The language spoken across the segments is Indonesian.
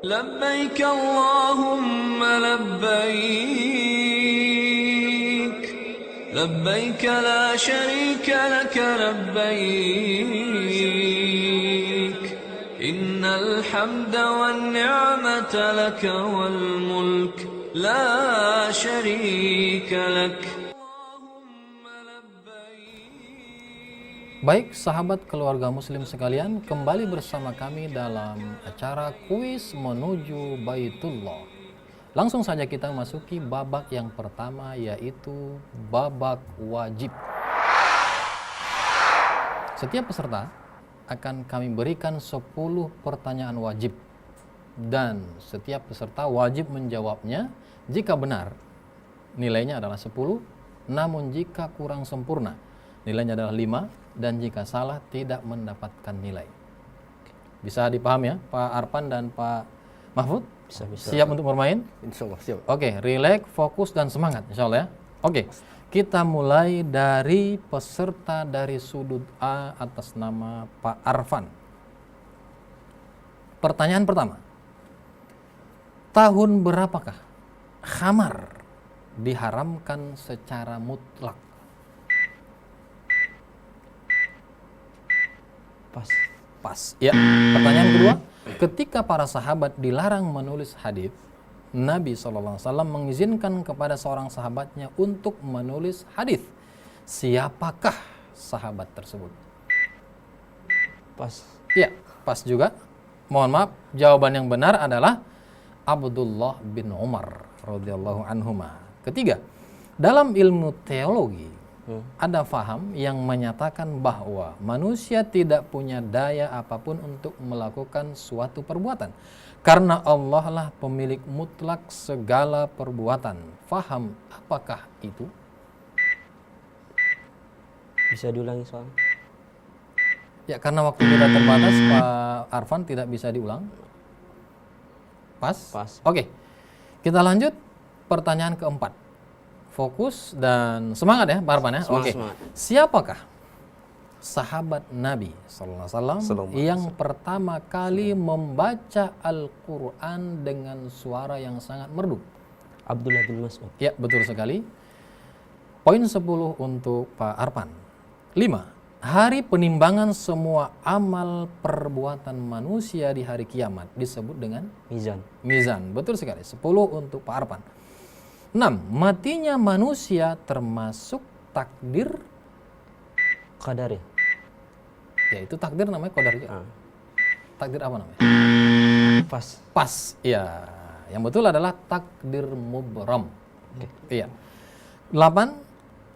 لبيك اللهم لبيك لبيك لا شريك لك لبيك إن الحمد والنعمة لك والملك لا شريك لك. Baik sahabat keluarga muslim sekalian, kembali bersama kami dalam acara kuis menuju Baitullah. Langsung saja kita masuki babak yang pertama, yaitu babak wajib. Setiap peserta akan kami berikan 10 pertanyaan wajib, dan setiap peserta wajib menjawabnya. Jika benar, nilainya adalah 10, namun jika kurang sempurna, nilainya adalah 5, dan jika salah tidak mendapatkan nilai. Bisa dipahami ya Pak Arfan dan Pak Mahfud? Bisa. Siap untuk bermain? Insyaallah siap. Oke, relax, fokus dan semangat insyaallah ya. Oke, kita mulai dari peserta dari sudut A atas nama Pak Arfan. Pertanyaan pertama. Tahun berapakah khamar diharamkan secara mutlak? Pas. Ya. Pertanyaan kedua, ketika para sahabat dilarang menulis hadis, Nabi SAW mengizinkan kepada seorang sahabatnya untuk menulis hadis. Siapakah sahabat tersebut? Pas. Ya, pas juga. Mohon maaf, jawaban yang benar adalah Abdullah bin Umar radhiyallahu anhuma. Ketiga, dalam ilmu teologi ada faham yang menyatakan bahwa manusia tidak punya daya apapun untuk melakukan suatu perbuatan, karena Allah lah pemilik mutlak segala perbuatan. Faham apakah itu? Bisa diulangi soal? Ya, karena waktu kita terbatas, Pak Arfan tidak bisa diulang. Pas? Oke, kita lanjut pertanyaan keempat. Fokus dan semangat ya Pak Arfan ya. Oke. Siapakah sahabat Nabi sallallahu alaihi wasallam yang pertama kali membaca Al-Qur'an dengan suara yang sangat merdu? Abdullah bin Mas'ud. Ya, betul sekali. Poin 10 untuk Pak Arfan. 5. Hari penimbangan semua amal perbuatan manusia di hari kiamat disebut dengan mizan. Betul sekali. 10 untuk Pak Arfan. 6. Matinya manusia termasuk takdir qadar ya? Ya, itu takdir namanya, qadar juga. Takdir apa namanya? Pas. Ya, yang betul adalah takdir mubram. Iya. 8.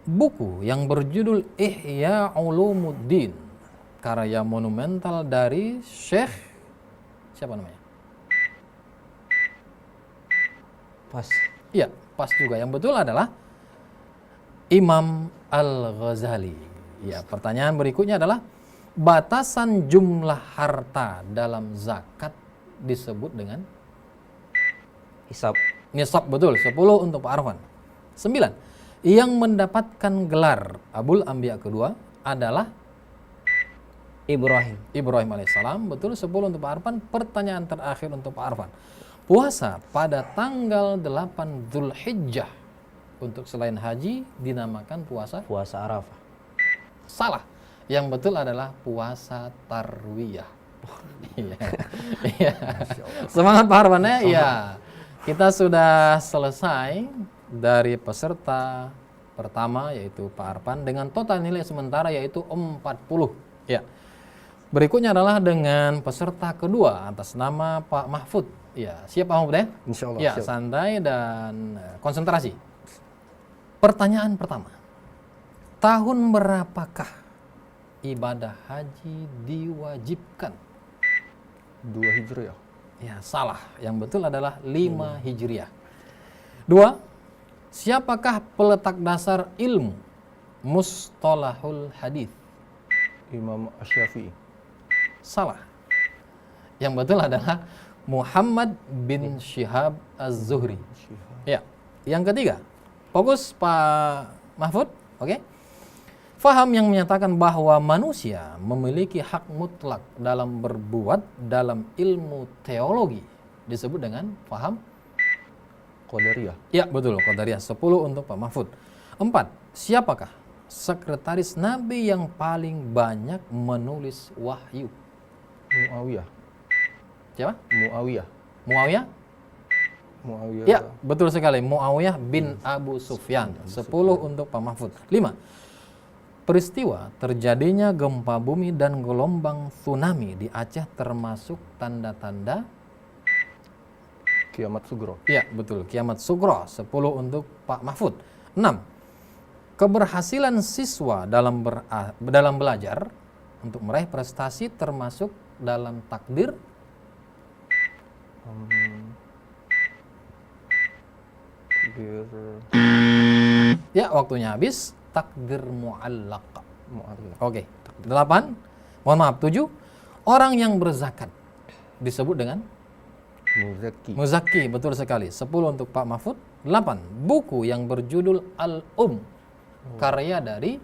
Buku yang berjudul Ihya Ulumuddin, karya monumental dari Syekh siapa namanya? Pas. Iya, pas juga. Yang betul adalah Imam Al-Ghazali. Ya, pertanyaan berikutnya adalah batasan jumlah harta dalam zakat disebut dengan nisab. Betul, 10 untuk Pak Arfan. 9. Yang mendapatkan gelar Abul Anbiya kedua adalah Ibrahim alaihissalam. Betul, 10 untuk Pak Arfan. Pertanyaan terakhir untuk Pak Arfan. Puasa pada tanggal 8 Dzulhijjah untuk selain haji dinamakan puasa Arafah. Salah. Yang betul adalah puasa tarwiyah. Iya. Semangat Pak Arfan ya. Iya. Kita sudah selesai dari peserta pertama yaitu Pak Arfan dengan total nilai sementara yaitu 40. Ya. Berikutnya adalah dengan peserta kedua atas nama Pak Mahfud. Ya, siap Pak Mahfud ya? Insyaallah. Ya, santai dan konsentrasi. Pertanyaan pertama. Tahun berapakah ibadah haji diwajibkan? 2 Hijriah. Ya, salah. Yang betul adalah 5 Hijriah. 2. Siapakah peletak dasar ilmu mustalahul hadis? Imam Asy-Syafi'i. Salah. Yang betul adalah Muhammad bin Syihab Az-Zuhri. Ya. Yang ketiga, fokus Pak Mahfud. Oke. Faham yang menyatakan bahwa manusia memiliki hak mutlak dalam berbuat dalam ilmu teologi disebut dengan paham? Qadariyah. Ya, betul, Qadariyah. 10 untuk Pak Mahfud. 4. Siapakah sekretaris Nabi yang paling banyak menulis wahyu? Muawiyah. Siapa? Muawiyah. Muawiyah? Muawiyah. Ya, betul sekali. Muawiyah bin Abu Sufyan. 10 untuk Pak Mahfud. 5. Peristiwa terjadinya gempa bumi dan gelombang tsunami di Aceh termasuk tanda-tanda? Kiamat Sugro. Ya, betul. Kiamat Sugro. 10 untuk Pak Mahfud. 6. Keberhasilan siswa dalam belajar untuk meraih prestasi termasuk dalam takdir? Takdir Ya, waktunya habis. Takdir mu'allaq. Muawiyah. Oke. 8. Mohon maaf. 7. Orang yang berzakat disebut dengan Muzaki. muzaki. Betul sekali. 10 untuk Pak Mahfud. 8. Buku yang berjudul karya dari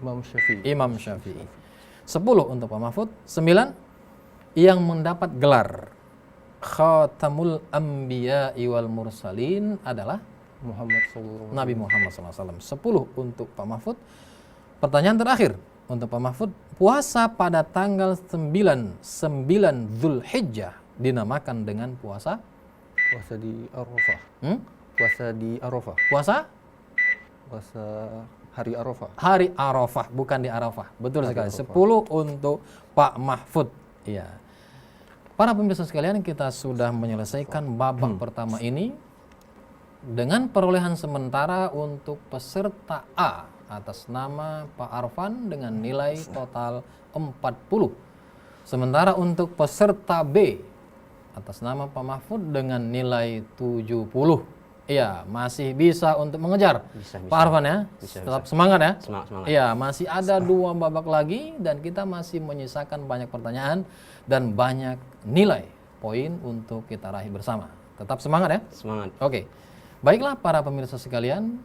Imam Syafi'i. Imam Syafi'i. 10 untuk Pak Mahfud. 9. Yang mendapat gelar Khatamul Anbiya'i wal Mursalin adalah Muhammad sallallahu Nabi Muhammad SAW. 10 untuk Pak Mahfud. Pertanyaan terakhir untuk Pak Mahfud. Puasa pada tanggal 9 Zulhijjah dinamakan dengan puasa? Puasa di Arafah. Puasa di Arafah. Puasa? Puasa hari Arafah. Hari Arafah, bukan di Arafah. Betul Hari sekali. Arafah. 10 untuk Pak Mahfud. Iya. Para pemirsa sekalian, kita sudah menyelesaikan babak pertama ini dengan perolehan sementara untuk peserta A atas nama Pak Arfan dengan nilai total 40. Sementara untuk peserta B atas nama Pak Mahfud dengan nilai 70. Iya, masih bisa untuk mengejar. Bisa. Pak Arfan ya, tetap semangat ya. Semangat. Iya, masih ada 2 babak lagi dan kita masih menyisakan banyak pertanyaan dan banyak nilai poin untuk kita raih bersama. Tetap semangat ya. Semangat. Oke. Baiklah para pemirsa sekalian,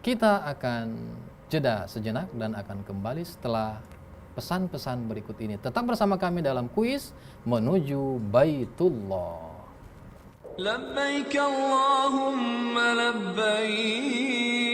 kita akan jeda sejenak dan akan kembali setelah pesan-pesan berikut ini. Tetap bersama kami dalam kuis menuju Baitullah. لبيك اللهم لبيك